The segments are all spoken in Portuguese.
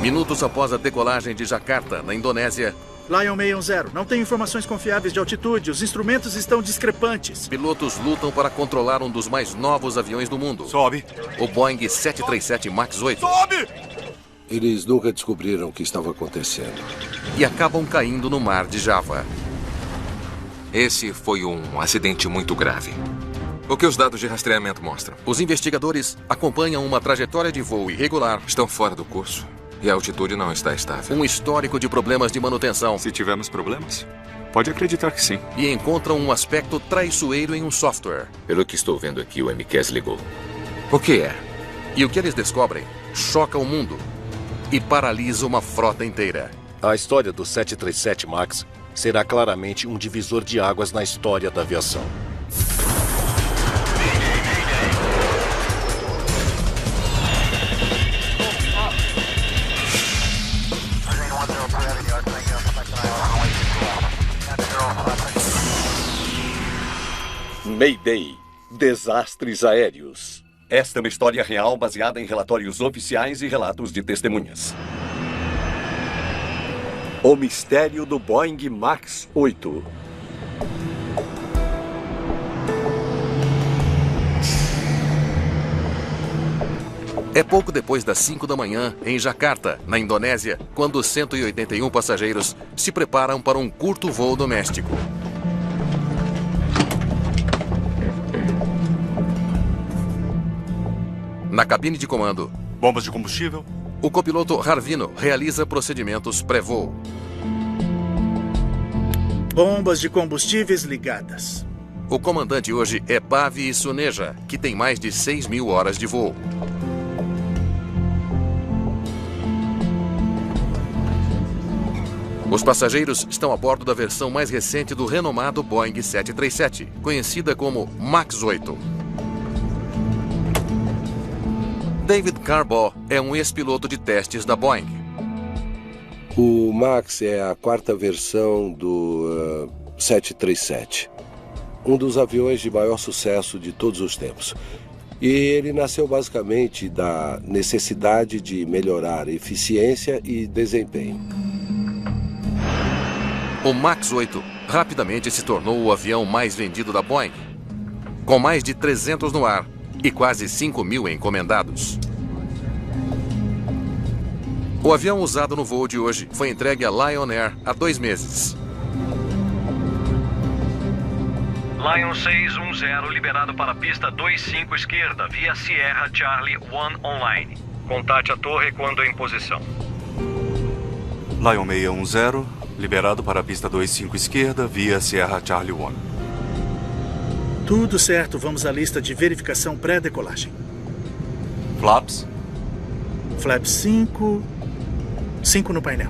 Minutos após a decolagem de Jakarta, na Indonésia, Lion 610, não tenho informações confiáveis de altitude. Os instrumentos estão discrepantes. pilotos lutam para controlar um dos mais novos aviões do mundo. Sobe. O Boeing 737 MAX 8. Sobe! Eles nunca descobriram o que estava acontecendo. E acabam caindo no mar de Java. Esse foi um acidente muito grave. O que os dados de rastreamento mostram? Os investigadores acompanham uma trajetória de voo irregular, Estão fora do curso e a altitude não está estável. um histórico de problemas de manutenção Se tivermos problemas, pode acreditar que sim. e encontram um aspecto traiçoeiro em um software. Pelo que estou vendo aqui, o MCAS ligou. O que é? E o que eles descobrem choca o mundo e paralisa uma frota inteira. A história do 737 MAX será claramente um divisor de águas na história da aviação. Mayday. Desastres aéreos. Esta é uma história real baseada em relatórios oficiais e relatos de testemunhas. O mistério do Boeing MAX 8. É pouco depois das 5 da manhã, em Jakarta, na Indonésia, quando os 181 passageiros se preparam para um curto voo doméstico. Na cabine de comando, Bombas de combustível? o copiloto Harvino realiza procedimentos pré-voo. Bombas de combustíveis ligadas. O comandante hoje é Pavi Suneja, que tem mais de 6.000 horas de voo. Os passageiros estão a bordo da versão mais recente do renomado Boeing 737, conhecida como MAX 8. David Carbaugh é um ex-piloto de testes da Boeing. O MAX é a quarta versão do 737. Um dos aviões de maior sucesso de todos os tempos. E ele nasceu basicamente da necessidade de melhorar eficiência e desempenho. O MAX 8 rapidamente se tornou o avião mais vendido da Boeing, com mais de 300 no ar e quase 5.000 encomendados. O avião usado no voo de hoje foi entregue à Lion Air há 2 meses. Lion 610 liberado para a pista 25 esquerda, via Sierra Charlie 1 online. Contate a torre quando em posição. Lion 610, liberado para a pista 25 esquerda, via Sierra Charlie 1. Tudo certo, vamos à lista de verificação pré-decolagem. Flaps? Flap 5... 5 no painel.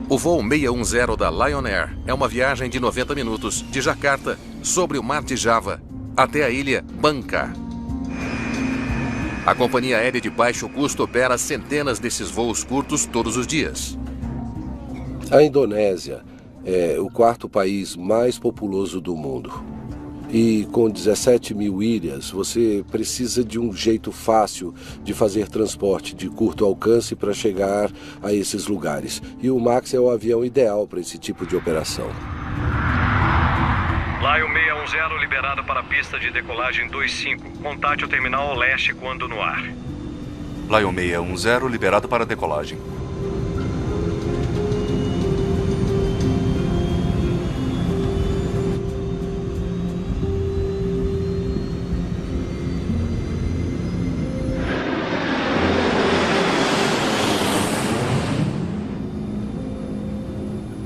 O voo 610 da Lion Air é uma viagem de 90 minutos de Jakarta, sobre o mar de Java, até a ilha Bangka. A companhia aérea de baixo custo opera centenas desses voos curtos todos os dias. A Indonésia é o quarto país mais populoso do mundo. E com 17.000 ilhas, você precisa de um jeito fácil de fazer transporte de curto alcance para chegar a esses lugares. E o MAX é o avião ideal para esse tipo de operação. Lion 610 liberado para a pista de decolagem 25. Contate o terminal leste quando no ar. Lion 610, liberado para decolagem.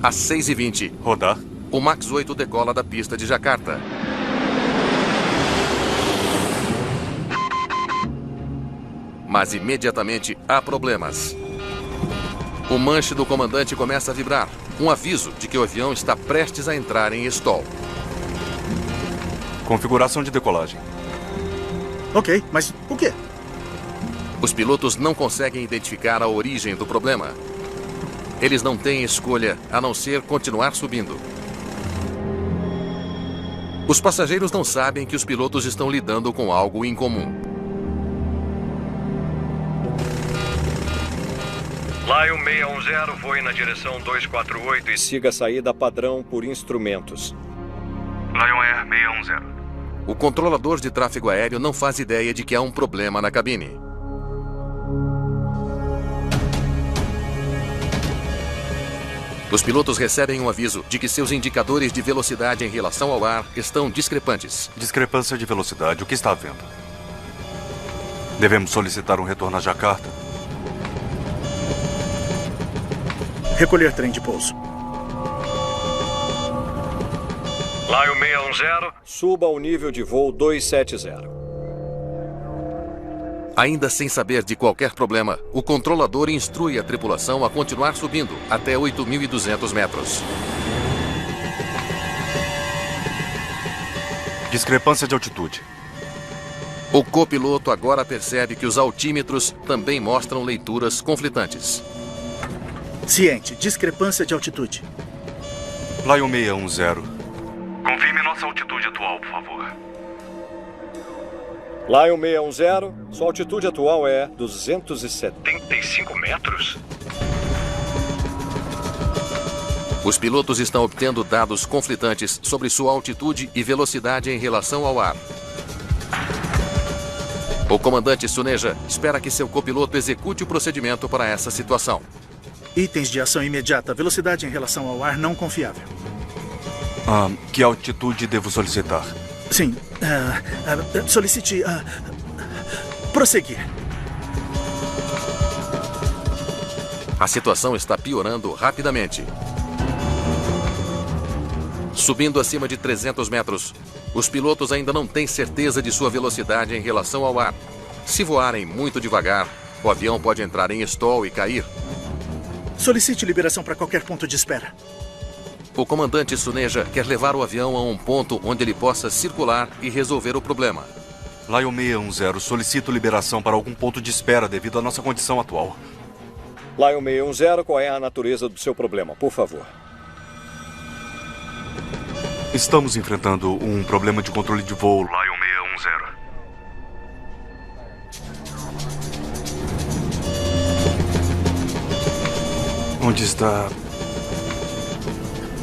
Às 6h20, Rodar. o MAX 8 decola da pista de Jakarta. Mas imediatamente há problemas. O manche do comandante começa a vibrar, um aviso de que o avião está prestes a entrar em stall. Configuração de decolagem. Ok, mas o quê? Os pilotos não conseguem identificar a origem do problema. Eles não têm escolha a não ser continuar subindo. Os passageiros não sabem que os pilotos estão lidando com algo incomum. Lion 610, voe na direção 248 e siga a saída padrão por instrumentos. Lion Air 610. O controlador de tráfego aéreo não faz ideia de que há um problema na cabine. Os pilotos recebem um aviso de que seus indicadores de velocidade em relação ao ar estão discrepantes. Discrepância de velocidade. O que está havendo? Devemos solicitar um retorno a Jakarta? Recolher trem de pouso. Lion 610, suba ao nível de voo 270. Ainda sem saber de qualquer problema, o controlador instrui a tripulação a continuar subindo até 8.200 metros. Discrepância de altitude. O copiloto agora percebe que os altímetros também mostram leituras conflitantes. Ciente, discrepância de altitude. Lion 610. Confirme nossa altitude atual, por favor. Lion 610, sua altitude atual é 275 metros. Os pilotos estão obtendo dados conflitantes sobre sua altitude e velocidade em relação ao ar. O comandante Suneja espera que seu copiloto execute o procedimento para essa situação. Itens de ação imediata. Velocidade em relação ao ar não confiável. Que altitude devo solicitar? Sim. Solicite... prosseguir. A situação está piorando rapidamente. Subindo acima de 300 metros, os pilotos ainda não têm certeza de sua velocidade em relação ao ar. Se voarem muito devagar, o avião pode entrar em stall e cair. Solicite liberação para qualquer ponto de espera. O comandante Suneja quer levar o avião a um ponto onde ele possa circular e resolver o problema. Lion 610, solicito liberação para algum ponto de espera devido à nossa condição atual. Lion 610, qual é a natureza do seu problema, por favor? Estamos enfrentando um problema de controle de voo, Lion 610. Onde está...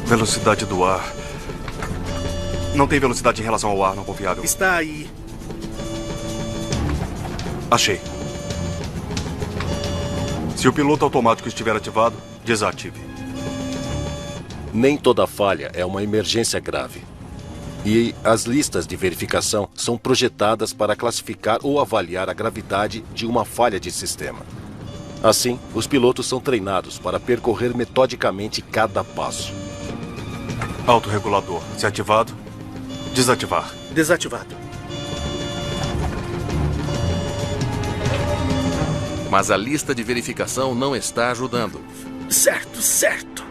velocidade do ar? Não tem velocidade em relação ao ar, não confiável. Está aí. Achei. Se o piloto automático estiver ativado, desative. Nem toda falha é uma emergência grave. E as listas de verificação são projetadas para classificar ou avaliar a gravidade de uma falha de sistema. Assim, os pilotos são treinados para percorrer metodicamente cada passo. Autorregulador. Se ativado, desativar. Desativado. Mas a lista de verificação não está ajudando. Certo.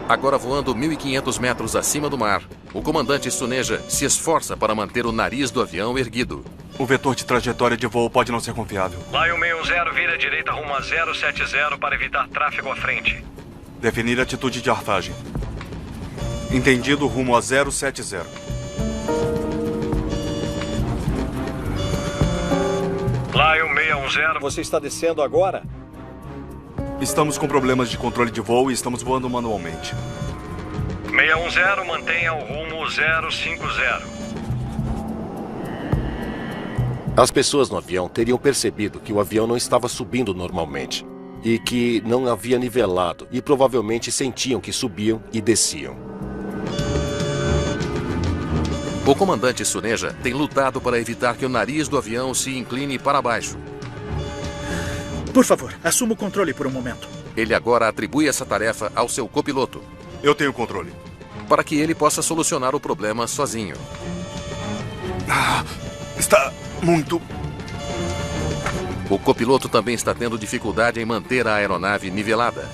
Agora voando 1.500 metros acima do mar, o comandante Suneja se esforça para manter o nariz do avião erguido. O vetor de trajetória de voo pode não ser confiável. Lion 610, vira à direita rumo a 070 para evitar tráfego à frente. Definir atitude de arfagem. Entendido, rumo a 070. Lion 610, você está descendo agora? Estamos com problemas de controle de voo e estamos voando manualmente. 610, mantenha o rumo 050. As pessoas no avião teriam percebido que o avião não estava subindo normalmente e que não havia nivelado e provavelmente sentiam que subiam e desciam. O comandante Suneja tem lutado para evitar que o nariz do avião se incline para baixo. Por favor, assuma o controle por um momento. Ele agora atribui essa tarefa ao seu copiloto. Eu tenho controle. Para que ele possa solucionar o problema sozinho. Está muito... O copiloto também está tendo dificuldade em manter a aeronave nivelada.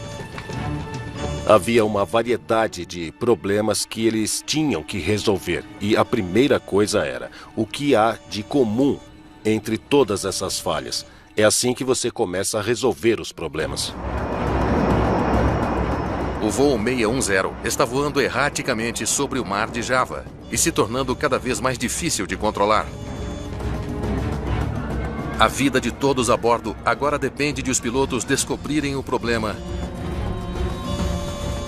Havia uma variedade de problemas que eles tinham que resolver. E a primeira coisa era, o que há de comum entre todas essas falhas? É assim que você começa a resolver os problemas. O voo 610 está voando erraticamente sobre o mar de Java e se tornando cada vez mais difícil de controlar. A vida de todos a bordo agora depende de os pilotos descobrirem o problema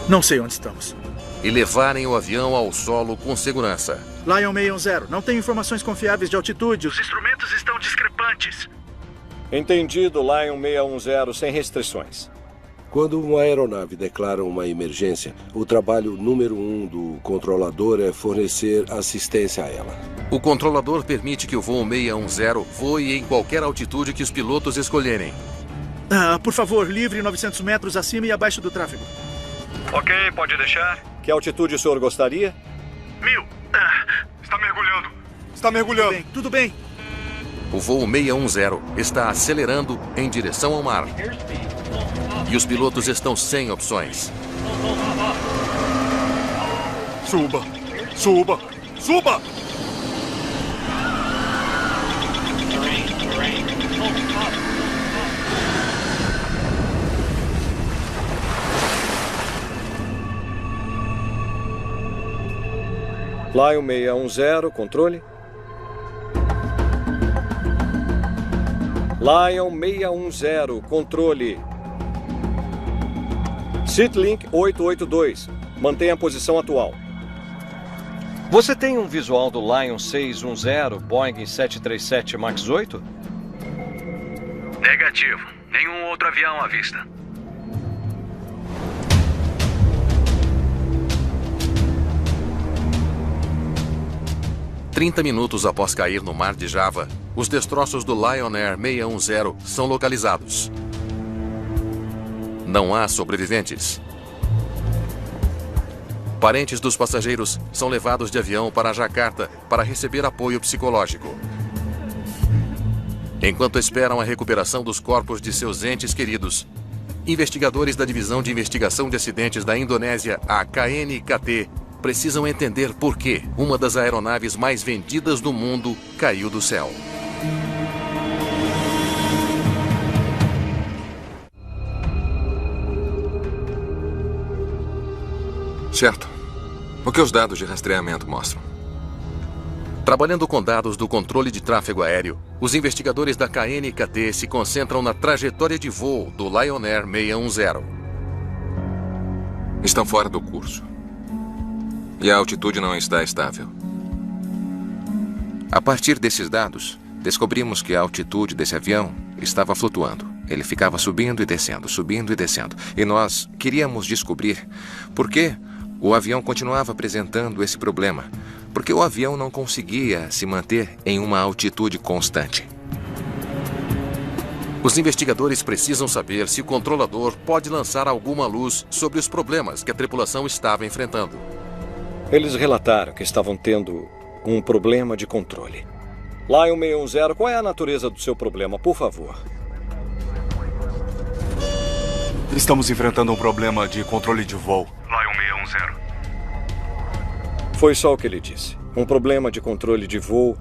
Não sei onde estamos. e levarem o avião ao solo com segurança. Lion 610, não tenho informações confiáveis de altitude. Os instrumentos estão discrepantes. Entendido, Lion 610, sem restrições. Quando uma aeronave declara uma emergência, o trabalho número 1 do controlador é fornecer assistência a ela. O controlador permite que o voo 610 voe em qualquer altitude que os pilotos escolherem. Por favor, livre 900 metros acima e abaixo do tráfego. Ok, pode deixar. Que altitude o senhor gostaria? 1000. Está mergulhando. Está mergulhando. Tudo bem. O voo 610 está acelerando em direção ao mar. E os pilotos estão sem opções. Suba. Suba. Suba! Lion 610, controle. Lion 610, controle. Seatlink 882, mantenha a posição atual. Você tem um visual do Lion 610, Boeing 737 MAX 8? Negativo. Nenhum outro avião à vista. Trinta minutos após cair no mar de Java, os destroços do Lion Air 610 são localizados. Não há sobreviventes. Parentes dos passageiros são levados de avião para Jakarta para receber apoio psicológico. Enquanto esperam a recuperação dos corpos de seus entes queridos, investigadores da Divisão de Investigação de Acidentes da Indonésia, a KNKT, precisam entender por que uma das aeronaves mais vendidas do mundo caiu do céu. Certo. O que os dados de rastreamento mostram? Trabalhando com dados do controle de tráfego aéreo, os investigadores da KNKT se concentram na trajetória de voo do Lion Air 610. Estão fora do curso. E a altitude não está estável. A partir desses dados, descobrimos que a altitude desse avião estava flutuando. Ele ficava subindo e descendo, subindo e descendo. E nós queríamos descobrir por que o avião continuava apresentando esse problema. Porque o avião não conseguia se manter em uma altitude constante. Os investigadores precisam saber se o controlador pode lançar alguma luz sobre os problemas que a tripulação estava enfrentando. Eles relataram que estavam tendo um problema de controle. Lion 610, qual é a natureza do seu problema, por favor? Estamos enfrentando um problema de controle de voo. Lion 610. Foi só o que ele disse. Um problema de controle de voo.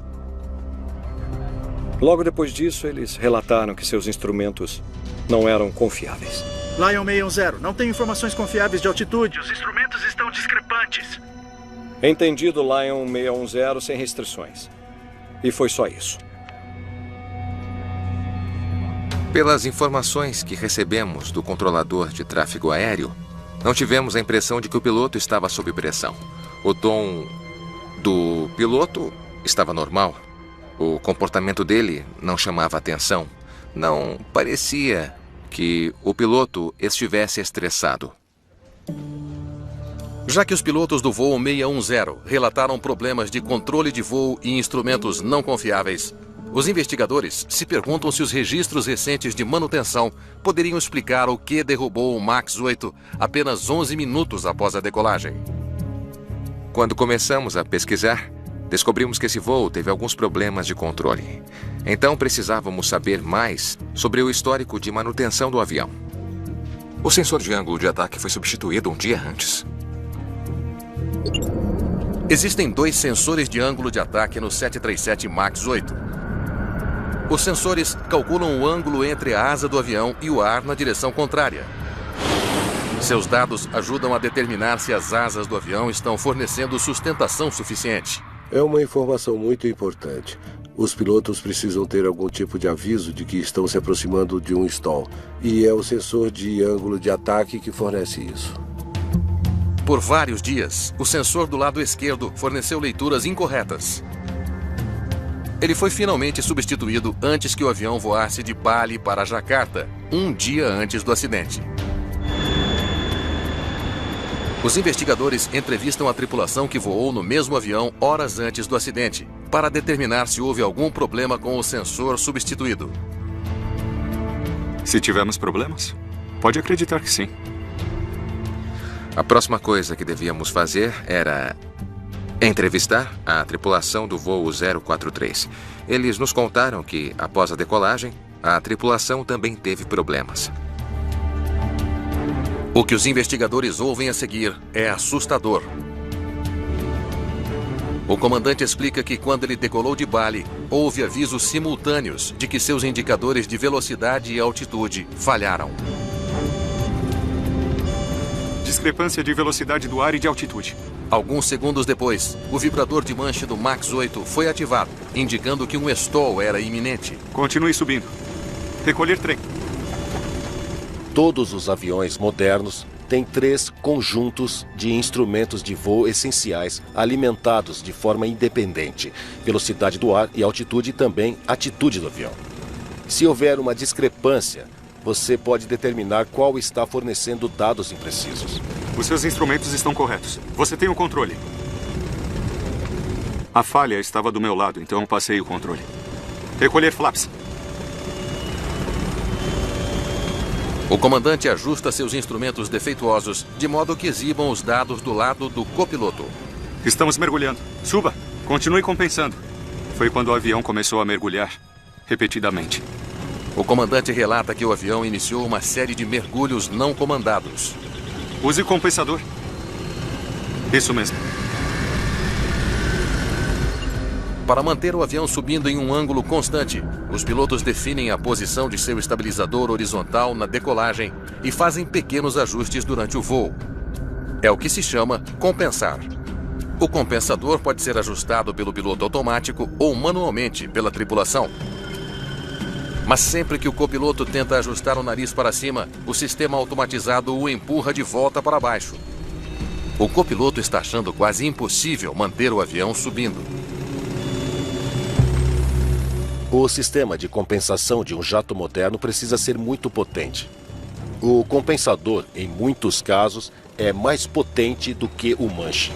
Logo depois disso, eles relataram que seus instrumentos não eram confiáveis. Lion 610, não tenho informações confiáveis de altitude. Os instrumentos estão discrepantes. Entendido, Lion 610, sem restrições. E foi só isso. Pelas informações que recebemos do controlador de tráfego aéreo, não tivemos a impressão de que o piloto estava sob pressão. O tom do piloto estava normal. O comportamento dele não chamava atenção. Não parecia que o piloto estivesse estressado. Já que os pilotos do voo 610 relataram problemas de controle de voo e instrumentos não confiáveis, os investigadores se perguntam se os registros recentes de manutenção poderiam explicar o que derrubou o MAX 8 apenas 11 minutos após a decolagem. Quando começamos a pesquisar, descobrimos que esse voo teve alguns problemas de controle. Então precisávamos saber mais sobre o histórico de manutenção do avião. O sensor de ângulo de ataque foi substituído um dia antes. Existem 2 sensores de ângulo de ataque no 737 MAX 8. Os sensores calculam o ângulo entre a asa do avião e o ar na direção contrária. Seus dados ajudam a determinar se as asas do avião estão fornecendo sustentação suficiente. É uma informação muito importante. Os pilotos precisam ter algum tipo de aviso de que estão se aproximando de um stall. E é o sensor de ângulo de ataque que fornece isso. Por vários dias, o sensor do lado esquerdo forneceu leituras incorretas. Ele foi finalmente substituído antes que o avião voasse de Bali para Jakarta, um dia antes do acidente. Os investigadores entrevistam a tripulação que voou no mesmo avião horas antes do acidente, para determinar se houve algum problema com o sensor substituído. Se tivermos problemas, pode acreditar que sim. A próxima coisa que devíamos fazer era entrevistar a tripulação do voo 043. Eles nos contaram que, após a decolagem, a tripulação também teve problemas. O que os investigadores ouvem a seguir é assustador. O comandante explica que quando ele decolou de Bali, houve avisos simultâneos de que seus indicadores de velocidade e altitude falharam. Discrepância de velocidade do ar e de altitude. Alguns segundos depois, o vibrador de manche do MAX 8 foi ativado, indicando que um stall era iminente. Continue subindo. Recolher trem. Todos os aviões modernos têm 3 conjuntos de instrumentos de voo essenciais alimentados de forma independente: velocidade do ar e altitude, e também atitude do avião. Se houver uma discrepância, você pode determinar qual está fornecendo dados imprecisos. Os seus instrumentos estão corretos. Você tem o controle. A falha estava do meu lado, então passei o controle. Recolher flaps. O comandante ajusta seus instrumentos defeituosos de modo que exibam os dados do lado do copiloto. Estamos mergulhando. Suba. Continue compensando. Foi quando o avião começou a mergulhar repetidamente. O comandante relata que o avião iniciou uma série de mergulhos não comandados. Use o compensador. Isso mesmo. Para manter o avião subindo em um ângulo constante, os pilotos definem a posição de seu estabilizador horizontal na decolagem e fazem pequenos ajustes durante o voo. É o que se chama compensar. O compensador pode ser ajustado pelo piloto automático ou manualmente pela tripulação. Mas sempre que o copiloto tenta ajustar o nariz para cima, o sistema automatizado o empurra de volta para baixo. O copiloto está achando quase impossível manter o avião subindo. O sistema de compensação de um jato moderno precisa ser muito potente. O compensador, em muitos casos, é mais potente do que o manche.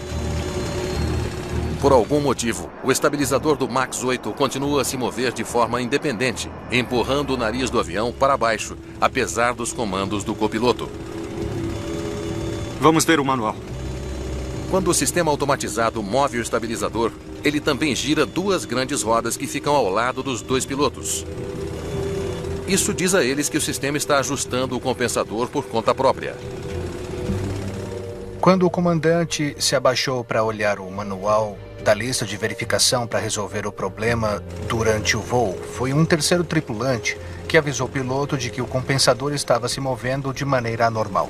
Por algum motivo, o estabilizador do MAX 8 continua a se mover de forma independente, empurrando o nariz do avião para baixo, apesar dos comandos do copiloto. Vamos ver o manual. Quando o sistema automatizado move o estabilizador, ele também gira 2 grandes rodas que ficam ao lado dos 2 pilotos. Isso diz a eles que o sistema está ajustando o compensador por conta própria. Quando o comandante se abaixou para olhar o manual da lista de verificação para resolver o problema durante o voo, foi um terceiro tripulante que avisou o piloto de que o compensador estava se movendo de maneira anormal.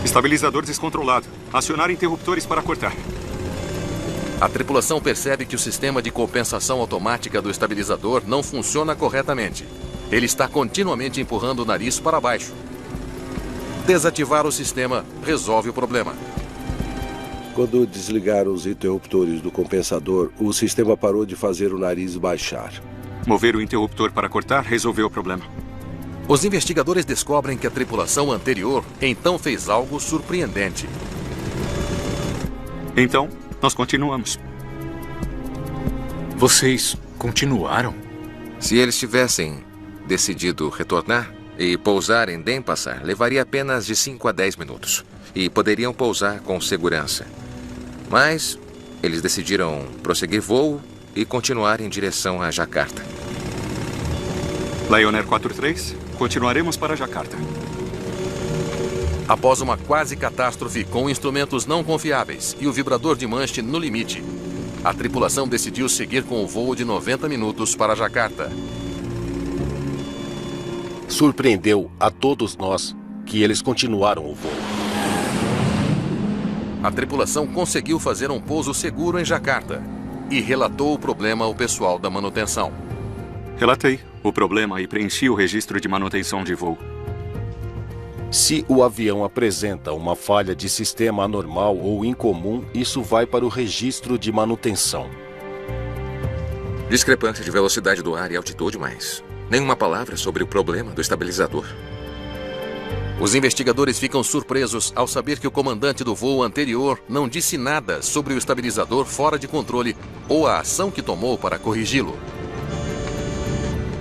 Estabilizador descontrolado. Acionar interruptores para cortar. A tripulação percebe que o sistema de compensação automática do estabilizador não funciona corretamente. Ele está continuamente empurrando o nariz para baixo. Desativar o sistema resolve o problema. Quando desligaram os interruptores do compensador, o sistema parou de fazer o nariz baixar. Mover o interruptor para cortar resolveu o problema. Os investigadores descobrem que a tripulação anterior então fez algo surpreendente. Então, nós continuamos. Vocês continuaram? Se eles tivessem decidido retornar e pousar em Denpasar, levaria apenas de 5 a 10 minutos. E poderiam pousar com segurança. Mas eles decidiram prosseguir voo e continuar em direção a Jakarta. Lion Air 43, continuaremos para Jakarta. Após uma quase catástrofe com instrumentos não confiáveis e o vibrador de manche no limite, a tripulação decidiu seguir com o voo de 90 minutos para Jakarta. Surpreendeu a todos nós que eles continuaram o voo. A tripulação conseguiu fazer um pouso seguro em Jakarta. e relatou o problema ao pessoal da manutenção. Relatei o problema e preenchi o registro de manutenção de voo. Se o avião apresenta uma falha de sistema anormal ou incomum, isso vai para o registro de manutenção. Discrepância de velocidade do ar e altitude, mas nenhuma palavra sobre o problema do estabilizador. Os investigadores ficam surpresos ao saber que o comandante do voo anterior não disse nada sobre o estabilizador fora de controle ou a ação que tomou para corrigi-lo.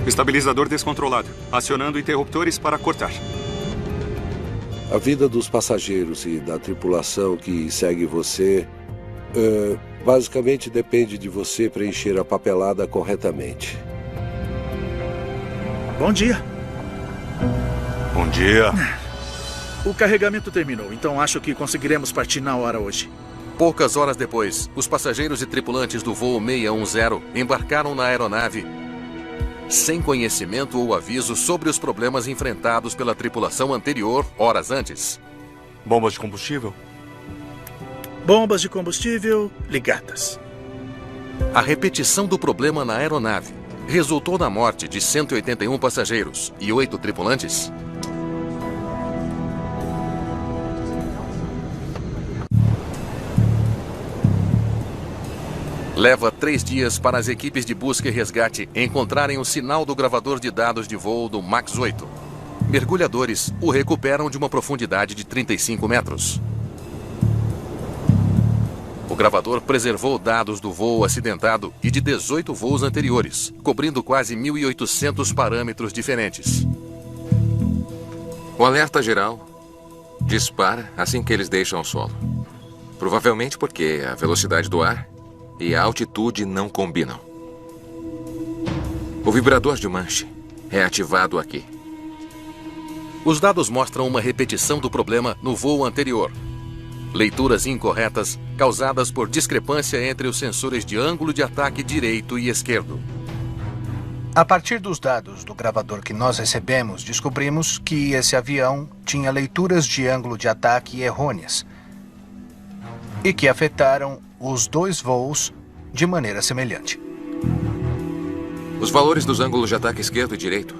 Estabilizador descontrolado, acionando interruptores para cortar. A vida dos passageiros e da tripulação que segue você basicamente depende de você preencher a papelada corretamente. Bom dia. Bom dia. O carregamento terminou, então acho que conseguiremos partir na hora hoje. Poucas horas depois, os passageiros e tripulantes do voo 610 embarcaram na aeronave sem conhecimento ou aviso sobre os problemas enfrentados pela tripulação anterior horas antes. Bombas de combustível? Bombas de combustível ligadas. A repetição do problema na aeronave resultou na morte de 181 passageiros e 8 tripulantes. Leva 3 dias para as equipes de busca e resgate encontrarem o sinal do gravador de dados de voo do MAX 8. Mergulhadores o recuperam de uma profundidade de 35 metros. O gravador preservou dados do voo acidentado e de 18 voos anteriores, cobrindo quase 1.800 parâmetros diferentes. O alerta geral dispara assim que eles deixam o solo. Provavelmente porque a velocidade do ar e a altitude não combinam. O vibrador de manche é ativado aqui. Os dados mostram uma repetição do problema no voo anterior. Leituras incorretas causadas por discrepância entre os sensores de ângulo de ataque direito e esquerdo. A partir dos dados do gravador que nós recebemos, descobrimos que esse avião tinha leituras de ângulo de ataque errôneas e que afetaram os 2 voos de maneira semelhante. Os valores dos ângulos de ataque esquerdo e direito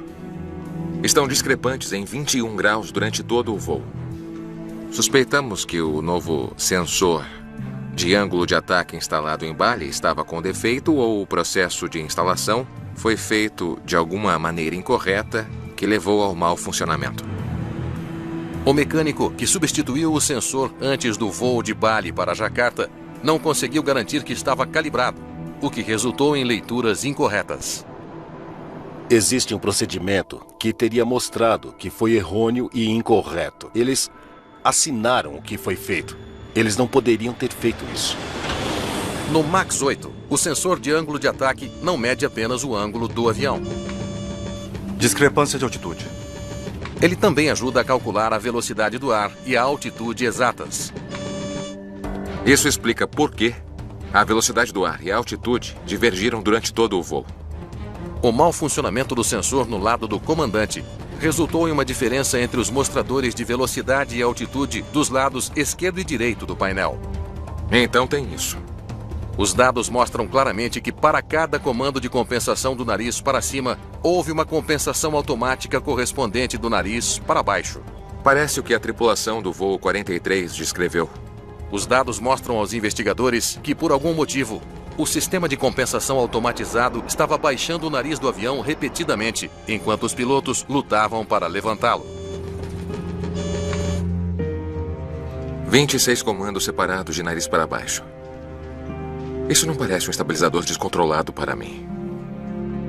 estão discrepantes em 21 graus durante todo o voo. Suspeitamos que o novo sensor de ângulo de ataque instalado em Bali estava com defeito ou o processo de instalação foi feito de alguma maneira incorreta que levou ao mau funcionamento. O mecânico que substituiu o sensor antes do voo de Bali para Jakarta não conseguiu garantir que estava calibrado, o que resultou em leituras incorretas. Existe um procedimento que teria mostrado que foi errôneo e incorreto. Eles assinaram o que foi feito. Eles não poderiam ter feito isso. No MAX 8, o sensor de ângulo de ataque não mede apenas o ângulo do avião. Discrepância de altitude. Ele também ajuda a calcular a velocidade do ar e a altitude exatas. Isso explica por que a velocidade do ar e a altitude divergiram durante todo o voo. O mau funcionamento do sensor no lado do comandante resultou em uma diferença entre os mostradores de velocidade e altitude dos lados esquerdo e direito do painel. Então tem isso. Os dados mostram claramente que para cada comando de compensação do nariz para cima, houve uma compensação automática correspondente do nariz para baixo. Parece o que a tripulação do voo 43 descreveu. Os dados mostram aos investigadores que, por algum motivo, o sistema de compensação automatizado estava baixando o nariz do avião repetidamente, enquanto os pilotos lutavam para levantá-lo. 26 comandos separados de nariz para baixo. Isso não parece um estabilizador descontrolado para mim.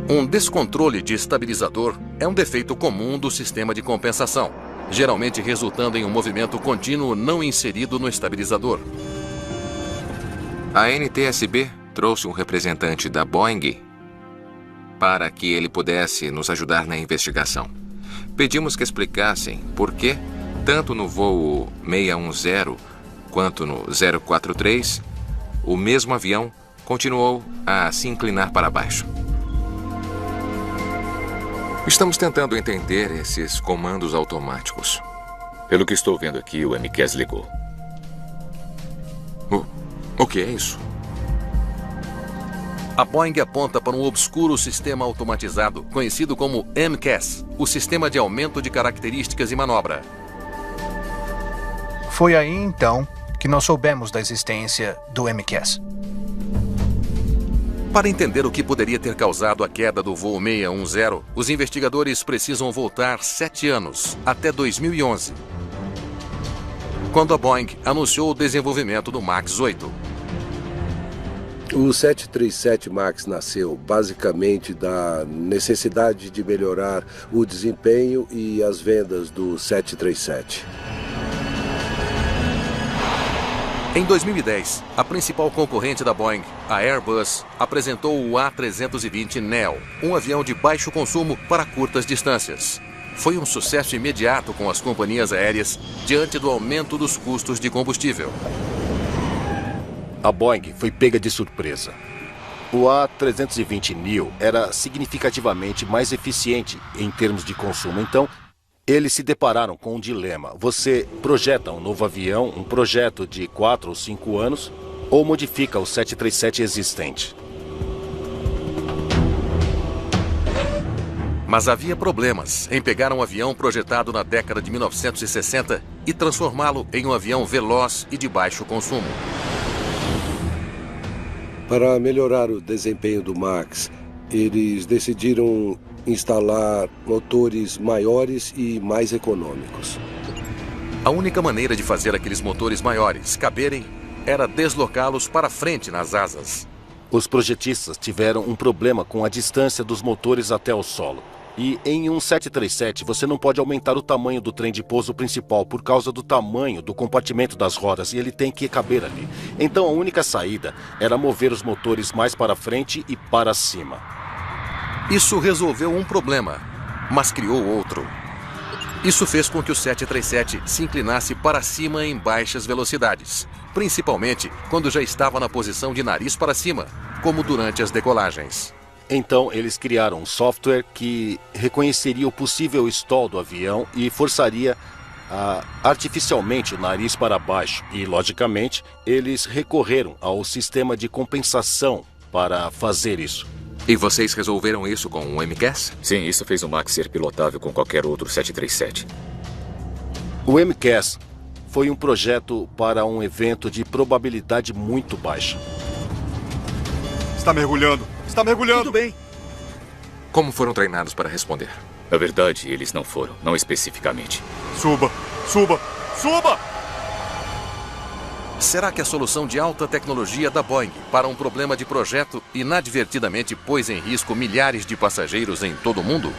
Um descontrole de estabilizador é um defeito comum do sistema de compensação, geralmente resultando em um movimento contínuo não inserido no estabilizador. A NTSB trouxe um representante da Boeing para que ele pudesse nos ajudar na investigação. Pedimos que explicassem por que, tanto no voo 610 quanto no 043, o mesmo avião continuou a se inclinar para baixo. Estamos tentando entender esses comandos automáticos. Pelo que estou vendo aqui, o MCAS ligou. O que é isso? A Boeing aponta para um obscuro sistema automatizado, conhecido como MCAS, o Sistema de Aumento de Características e Manobra. Foi aí, então, que nós soubemos da existência do MCAS. Para entender o que poderia ter causado a queda do voo 610, os investigadores precisam voltar 7 anos, até 2011, quando a Boeing anunciou o desenvolvimento do MAX 8. O 737 MAX nasceu basicamente da necessidade de melhorar o desempenho e as vendas do 737. Em 2010, a principal concorrente da Boeing, a Airbus, apresentou o A320neo, um avião de baixo consumo para curtas distâncias. Foi um sucesso imediato com as companhias aéreas diante do aumento dos custos de combustível. A Boeing foi pega de surpresa. O A320neo era significativamente mais eficiente em termos de consumo, então eles se depararam com um dilema. Você projeta um novo avião, um projeto de 4 ou 5 anos, ou modifica o 737 existente? Mas havia problemas em pegar um avião projetado na década de 1960 e transformá-lo em um avião veloz e de baixo consumo. Para melhorar o desempenho do MAX, eles decidiram instalar motores maiores e mais econômicos. A única maneira de fazer aqueles motores maiores caberem era deslocá-los para frente nas asas. Os projetistas tiveram um problema com a distância dos motores até o solo. E em um 737 você não pode aumentar o tamanho do trem de pouso principal por causa do tamanho do compartimento das rodas e ele tem que caber ali. Então a única saída era mover os motores mais para frente e para cima. Isso resolveu um problema, mas criou outro. Isso fez com que o 737 se inclinasse para cima em baixas velocidades, principalmente quando já estava na posição de nariz para cima, como durante as decolagens. Então, eles criaram um software que reconheceria o possível stall do avião e forçaria artificialmente o nariz para baixo. E, logicamente, eles recorreram ao sistema de compensação para fazer isso. E vocês resolveram isso com o MCAS? Sim, isso fez o MAX ser pilotável com qualquer outro 737. O MCAS foi um projeto para um evento de probabilidade muito baixa. Está mergulhando! Está mergulhando! Tudo bem. Como foram treinados para responder? Na verdade, eles não foram, não especificamente. Suba! Suba! Suba! Será que a solução de alta tecnologia da Boeing para um problema de projeto inadvertidamente pôs em risco milhares de passageiros em todo o mundo?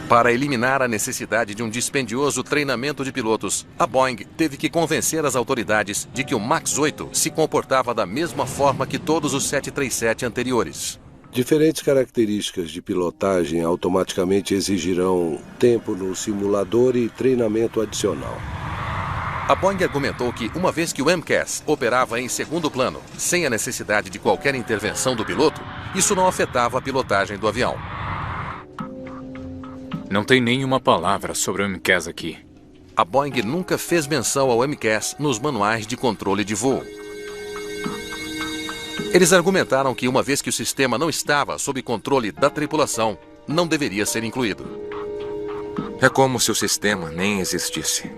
Para eliminar a necessidade de um dispendioso treinamento de pilotos, a Boeing teve que convencer as autoridades de que o MAX 8 se comportava da mesma forma que todos os 737 anteriores. Diferentes características de pilotagem automaticamente exigirão tempo no simulador e treinamento adicional. A Boeing argumentou que, uma vez que o MCAS operava em segundo plano, sem a necessidade de qualquer intervenção do piloto, isso não afetava a pilotagem do avião. Não tem nenhuma palavra sobre o MCAS aqui. A Boeing nunca fez menção ao MCAS nos manuais de controle de voo. Eles argumentaram que, uma vez que o sistema não estava sob controle da tripulação, não deveria ser incluído. É como se o sistema nem existisse.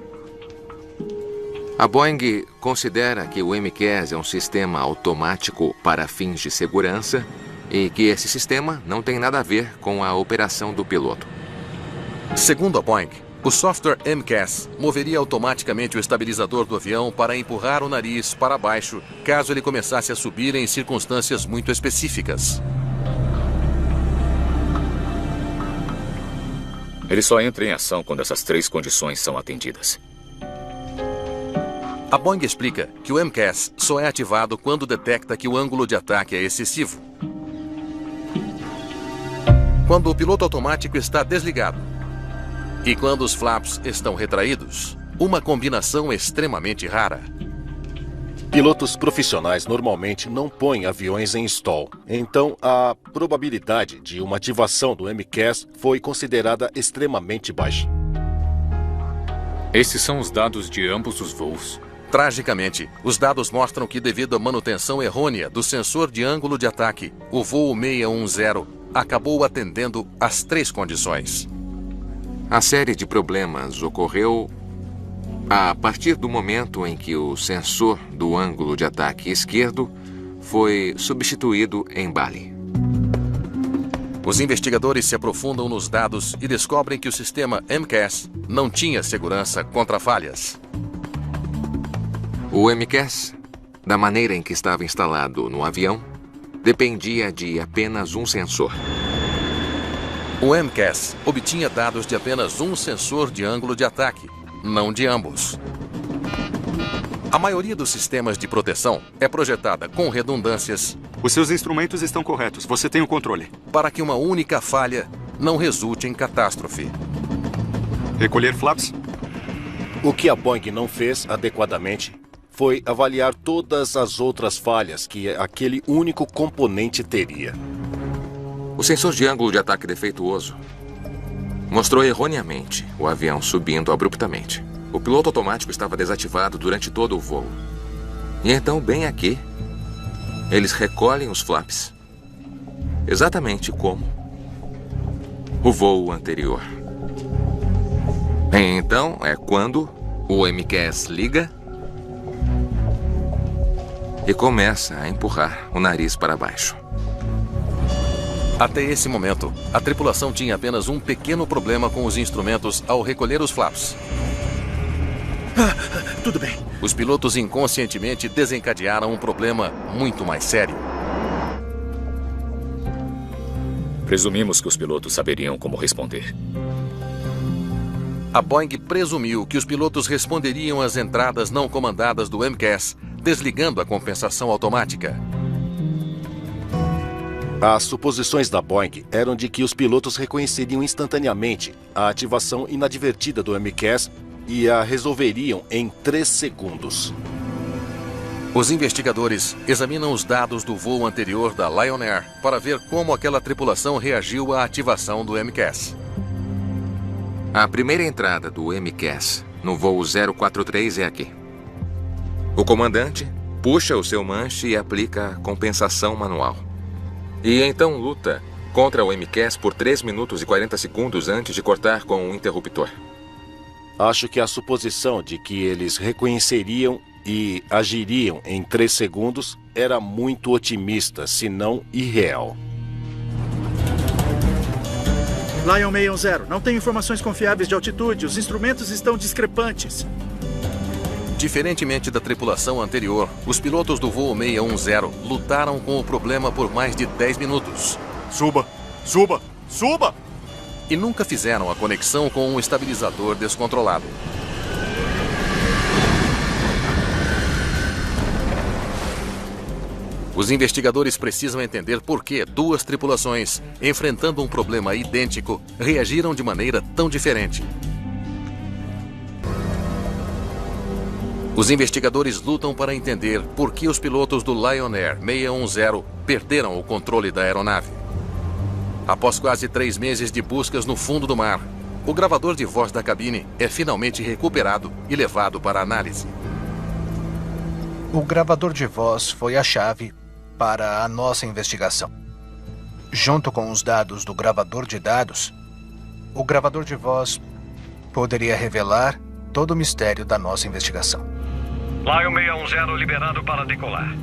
A Boeing considera que o MCAS é um sistema automático para fins de segurança e que esse sistema não tem nada a ver com a operação do piloto. Segundo a Boeing, o software MCAS moveria automaticamente o estabilizador do avião para empurrar o nariz para baixo caso ele começasse a subir em circunstâncias muito específicas. Ele só entra em ação quando essas 3 condições são atendidas. A Boeing explica que o MCAS só é ativado quando detecta que o ângulo de ataque é excessivo. Quando o piloto automático está desligado e quando os flaps estão retraídos, uma combinação extremamente rara. Pilotos profissionais normalmente não põem aviões em stall. Então, a probabilidade de uma ativação do MCAS foi considerada extremamente baixa. Esses são os dados de ambos os voos. Tragicamente, os dados mostram que, devido à manutenção errônea do sensor de ângulo de ataque, o voo 610 acabou atendendo às 3 condições. A série de problemas ocorreu a partir do momento em que o sensor do ângulo de ataque esquerdo foi substituído em Bali. Os investigadores se aprofundam nos dados e descobrem que o sistema MCAS não tinha segurança contra falhas. O MCAS, da maneira em que estava instalado no avião, dependia de apenas um sensor. O MCAS obtinha dados de apenas um sensor de ângulo de ataque, não de ambos. A maioria dos sistemas de proteção é projetada com redundâncias. Os seus instrumentos estão corretos. Você tem o controle. Para que uma única falha não resulte em catástrofe. Recolher flaps? O que a Boeing não fez adequadamente foi avaliar todas as outras falhas que aquele único componente teria. O sensor de ângulo de ataque defeituoso mostrou erroneamente o avião subindo abruptamente. O piloto automático estava desativado durante todo o voo. E então, bem aqui, eles recolhem os flaps, exatamente como o voo anterior. Então, é quando o MCAS liga e começa a empurrar o nariz para baixo. Até esse momento, a tripulação tinha apenas um pequeno problema com os instrumentos ao recolher os flaps. Tudo bem. Os pilotos inconscientemente desencadearam um problema muito mais sério. Presumimos que os pilotos saberiam como responder. A Boeing presumiu que os pilotos responderiam às entradas não comandadas do MCAS, desligando a compensação automática. As suposições da Boeing eram de que os pilotos reconheceriam instantaneamente a ativação inadvertida do MCAS e a resolveriam em 3 segundos. Os investigadores examinam os dados do voo anterior da Lion Air para ver como aquela tripulação reagiu à ativação do MCAS. A primeira entrada do MCAS no voo 043 é aqui. O comandante puxa o seu manche e aplica a compensação manual. E então luta contra o MCAS por 3 minutos e 40 segundos antes de cortar com o interruptor. Acho que a suposição de que eles reconheceriam e agiriam em 3 segundos era muito otimista, se não irreal. Lion 610, não tem informações confiáveis de altitude. Os instrumentos estão discrepantes. Diferentemente da tripulação anterior, os pilotos do voo 610 lutaram com o problema por mais de 10 minutos. Suba! Suba! Suba! E nunca fizeram a conexão com um estabilizador descontrolado. Os investigadores precisam entender por que 2 tripulações, enfrentando um problema idêntico, reagiram de maneira tão diferente. Os investigadores lutam para entender por que os pilotos do Lion Air 610 perderam o controle da aeronave. Após quase 3 meses de buscas no fundo do mar, o gravador de voz da cabine é finalmente recuperado e levado para análise. O gravador de voz foi a chave para a nossa investigação. Junto com os dados do gravador de dados, o gravador de voz poderia revelar todo o mistério da nossa investigação. Lion 610 liberado para decolar.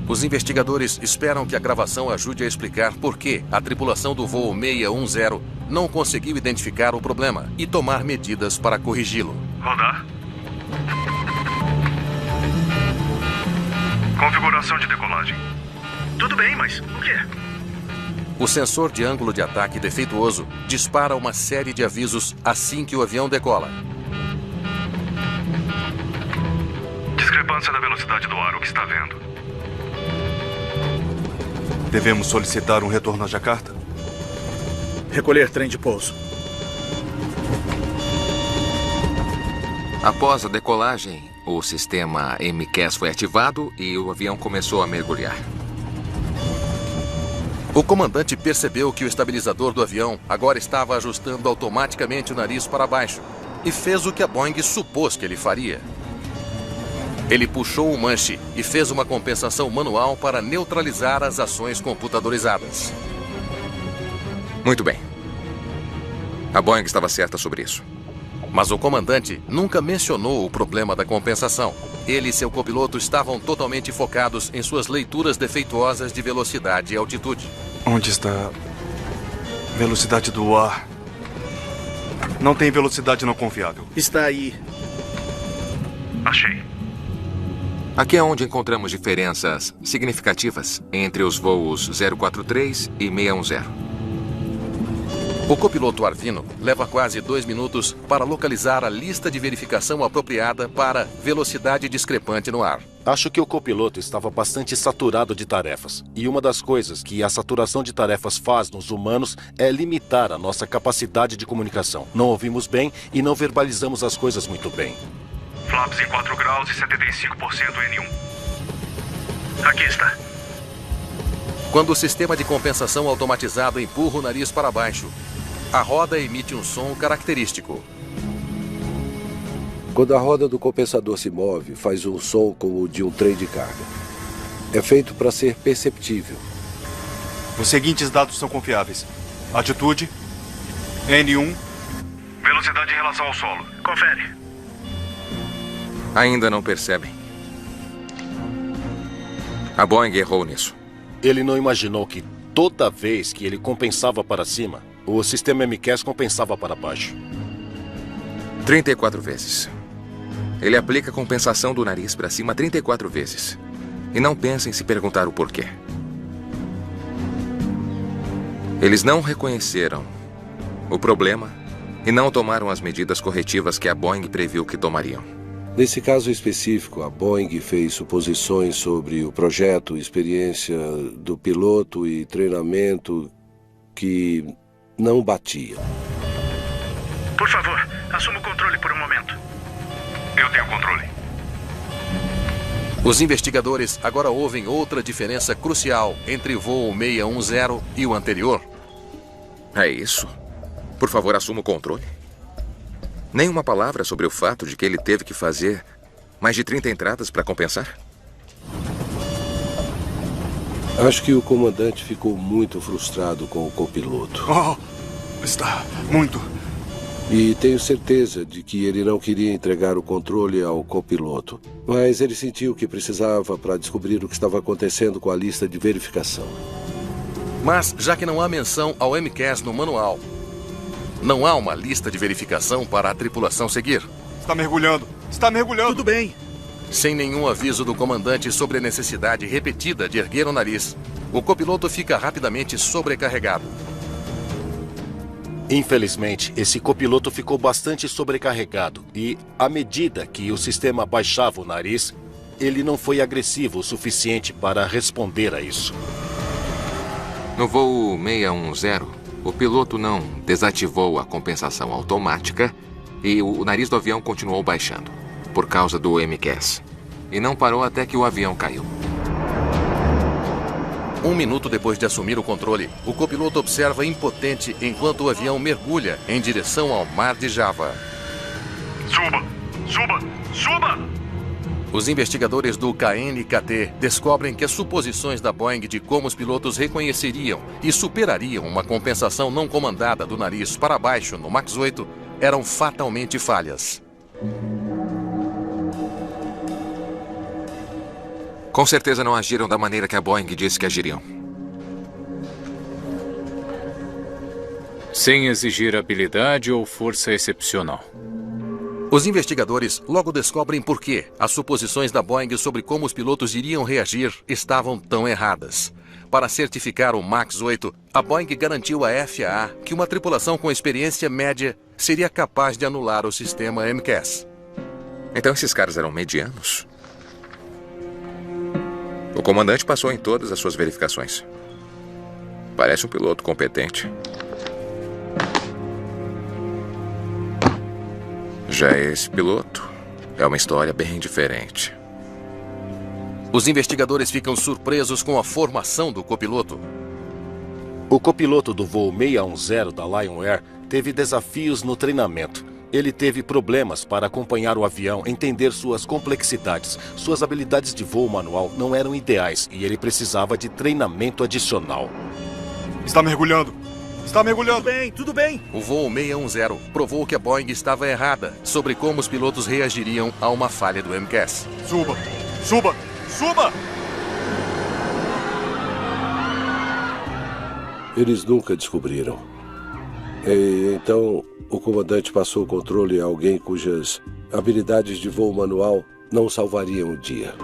Os investigadores esperam que a gravação ajude a explicar por que a tripulação do voo 610 não conseguiu identificar o problema e tomar medidas para corrigi-lo. Rodar. Configuração de decolagem. Tudo bem, mas o quê? O sensor de ângulo de ataque defeituoso dispara uma série de avisos assim que o avião decola. Discrepância da velocidade do ar, o que está vendo? Devemos solicitar um retorno a Jakarta? Recolher trem de pouso. Após a decolagem, o sistema MCAS foi ativado e o avião começou a mergulhar. O comandante percebeu que o estabilizador do avião agora estava ajustando automaticamente o nariz para baixo e fez o que a Boeing supôs que ele faria. Ele puxou o manche e fez uma compensação manual para neutralizar as ações computadorizadas. Muito bem. A Boeing estava certa sobre isso. Mas o comandante nunca mencionou o problema da compensação. Ele e seu copiloto estavam totalmente focados em suas leituras defeituosas de velocidade e altitude. Onde está a velocidade do ar? Não tem velocidade não confiável. Está aí. Achei. Aqui é onde encontramos diferenças significativas entre os voos 043 e 610. O copiloto Arvino leva quase 2 minutos para localizar a lista de verificação apropriada para velocidade discrepante no ar. Acho que o copiloto estava bastante saturado de tarefas. E uma das coisas que a saturação de tarefas faz nos humanos é limitar a nossa capacidade de comunicação. Não ouvimos bem e não verbalizamos as coisas muito bem. Flaps em 4 graus e 75% N1. Aqui está. Quando o sistema de compensação automatizado empurra o nariz para baixo, a roda emite um som característico. Quando a roda do compensador se move, faz um som como o de um trem de carga. É feito para ser perceptível. Os seguintes dados são confiáveis. Altitude, N1, velocidade em relação ao solo. Confere. Ainda não percebem. A Boeing errou nisso. Ele não imaginou que toda vez que ele compensava para cima, o sistema MCAS compensava para baixo. 34 vezes. Ele aplica a compensação do nariz para cima 34 vezes. E não pensa em se perguntar o porquê. Eles não reconheceram o problema e não tomaram as medidas corretivas que a Boeing previu que tomariam. Nesse caso específico, a Boeing fez suposições sobre o projeto, experiência do piloto e treinamento que não batiam. Por favor, assuma o controle por um momento. Eu tenho controle. Os investigadores agora ouvem outra diferença crucial entre o voo 610 e o anterior. É isso? Por favor, assuma o controle. Nenhuma palavra sobre o fato de que ele teve que fazer mais de 30 entradas para compensar? Acho que o comandante ficou muito frustrado com o copiloto. Está muito. E tenho certeza de que ele não queria entregar o controle ao copiloto. Mas ele sentiu que precisava para descobrir o que estava acontecendo com a lista de verificação. Mas, já que não há menção ao MCAS no manual, não há uma lista de verificação para a tripulação seguir. Está mergulhando. Está mergulhando. Tudo bem. Sem nenhum aviso do comandante sobre a necessidade repetida de erguer o nariz, o copiloto fica rapidamente sobrecarregado. Infelizmente, esse copiloto ficou bastante sobrecarregado e, à medida que o sistema baixava o nariz, ele não foi agressivo o suficiente para responder a isso. No voo 610, o piloto não desativou a compensação automática e o nariz do avião continuou baixando, por causa do MCAS. E não parou até que o avião caiu. 1 minuto depois de assumir o controle, o copiloto observa impotente enquanto o avião mergulha em direção ao mar de Java. Suba! Suba! Suba! Os investigadores do KNKT descobrem que as suposições da Boeing de como os pilotos reconheceriam e superariam uma compensação não comandada do nariz para baixo no Max 8 eram fatalmente falhas. Com certeza não agiram da maneira que a Boeing disse que agiriam. Sem exigir habilidade ou força excepcional. Os investigadores logo descobrem por que as suposições da Boeing sobre como os pilotos iriam reagir estavam tão erradas. Para certificar o Max 8, a Boeing garantiu à FAA que uma tripulação com experiência média seria capaz de anular o sistema MCAS. Então esses caras eram medianos? O comandante passou em todas as suas verificações. Parece um piloto competente. Já esse piloto é uma história bem diferente. Os investigadores ficam surpresos com a formação do copiloto. O copiloto do voo 610 da Lion Air teve desafios no treinamento. Ele teve problemas para acompanhar o avião, entender suas complexidades. Suas habilidades de voo manual não eram ideais e ele precisava de treinamento adicional. Está mergulhando! Está mergulhando! Tudo bem! O voo 610 provou que a Boeing estava errada sobre como os pilotos reagiriam a uma falha do MCAS. Suba! Suba! Suba! Eles nunca descobriram. E então, o comandante passou o controle a alguém cujas habilidades de voo manual não salvariam o dia.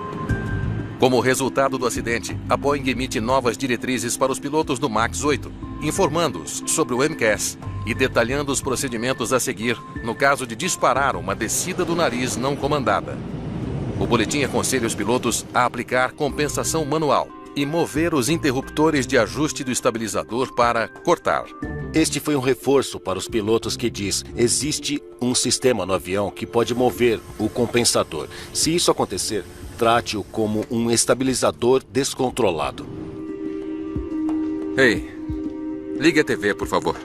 Como resultado do acidente, a Boeing emite novas diretrizes para os pilotos do MAX 8, informando-os sobre o MCAS e detalhando os procedimentos a seguir no caso de disparar uma descida do nariz não comandada. O boletim aconselha os pilotos a aplicar compensação manual e mover os interruptores de ajuste do estabilizador para cortar. Este foi um reforço para os pilotos que diz: existe um sistema no avião que pode mover o compensador. Se isso acontecer, trate-o como um estabilizador descontrolado. Ei, ligue a TV, por favor.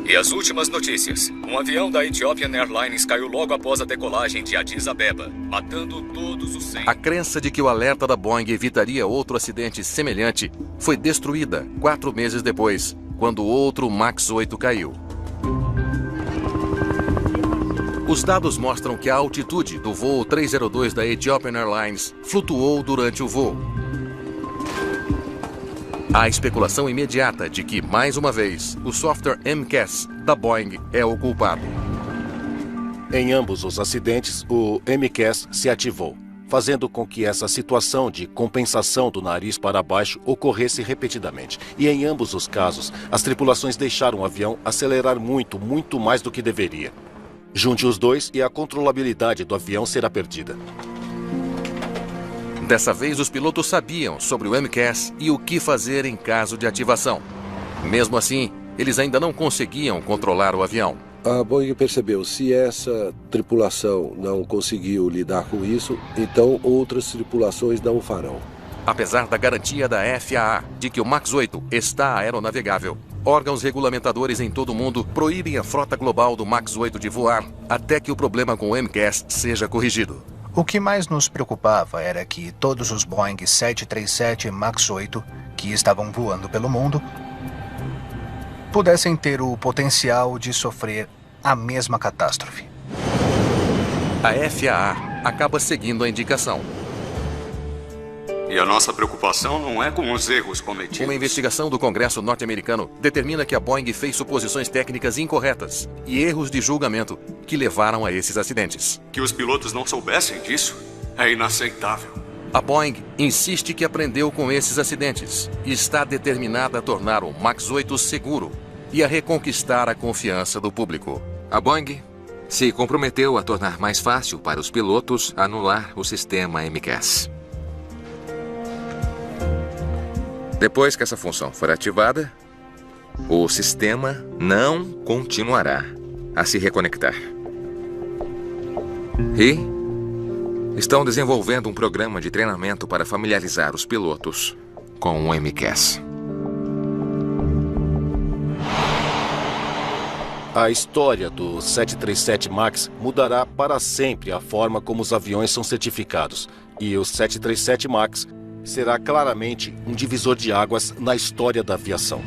E as últimas notícias. Um avião da Ethiopian Airlines caiu logo após a decolagem de Addis Abeba, matando todos os 100. A crença de que o alerta da Boeing evitaria outro acidente semelhante foi destruída 4 meses depois, quando outro MAX 8 caiu. Os dados mostram que a altitude do voo 302 da Ethiopian Airlines flutuou durante o voo. Há especulação imediata de que, mais uma vez, o software MCAS da Boeing é o culpado. Em ambos os acidentes, o MCAS se ativou, fazendo com que essa situação de compensação do nariz para baixo ocorresse repetidamente. E em ambos os casos, as tripulações deixaram o avião acelerar muito, muito mais do que deveria. Junte os dois e a controlabilidade do avião será perdida. Dessa vez, os pilotos sabiam sobre o MCAS e o que fazer em caso de ativação. Mesmo assim, eles ainda não conseguiam controlar o avião. A Boeing percebeu, se essa tripulação não conseguiu lidar com isso, então outras tripulações não o farão. Apesar da garantia da FAA de que o MAX 8 está aeronavegável, órgãos regulamentadores em todo o mundo proíbem a frota global do MAX 8 de voar até que o problema com o MCAS seja corrigido. O que mais nos preocupava era que todos os Boeing 737 MAX 8 que estavam voando pelo mundo pudessem ter o potencial de sofrer a mesma catástrofe. A FAA acaba seguindo a indicação. E a nossa preocupação não é com os erros cometidos. Uma investigação do Congresso norte-americano determina que a Boeing fez suposições técnicas incorretas e erros de julgamento que levaram a esses acidentes. Que os pilotos não soubessem disso é inaceitável. A Boeing insiste que aprendeu com esses acidentes e está determinada a tornar o MAX 8 seguro e a reconquistar a confiança do público. A Boeing se comprometeu a tornar mais fácil para os pilotos anular o sistema MCAS. Depois que essa função for ativada, o sistema não continuará a se reconectar. E estão desenvolvendo um programa de treinamento para familiarizar os pilotos com o MCAS. A história do 737 MAX mudará para sempre a forma como os aviões são certificados. E o 737 MAX será claramente um divisor de águas na história da aviação.